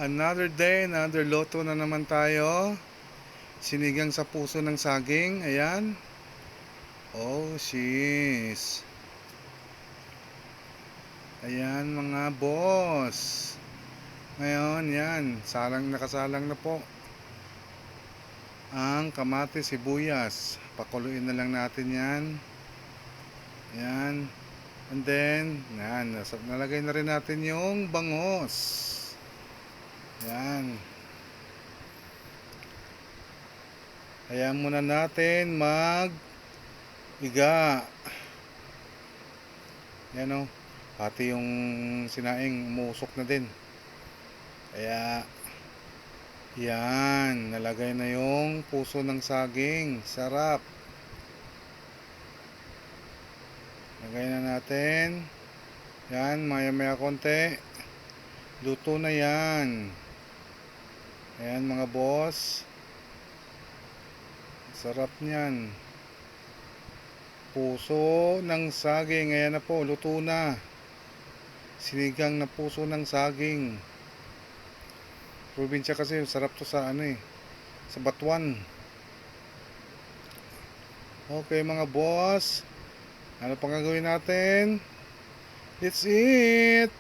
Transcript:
Another day, another loto na naman tayo. Sinigang sa puso ng saging. Ayan. Oh, sheesh. Ayan mga boss. Ngayon, yan. Nakasalang na po. Ang kamatis, sibuyas. Pakuluin na lang natin yan. Ayan. And then, yan. Nalagay na rin natin yung bangos. Ayan. Ayan muna natin iga. Yan o. Pati yung sinaing umusok na din. Kaya yan, nalagay na yung puso ng saging. Sarap. Lagay na natin. Yan, maya maya konti. Luto na yan. Ayan mga boss. Sarap niyan. Puso ng saging. Ayan na po, luto na. Sinigang na puso ng saging. Probinsya kasi sarap to sa sa Batuan. Okay mga boss, ano pang gagawin natin? It's it.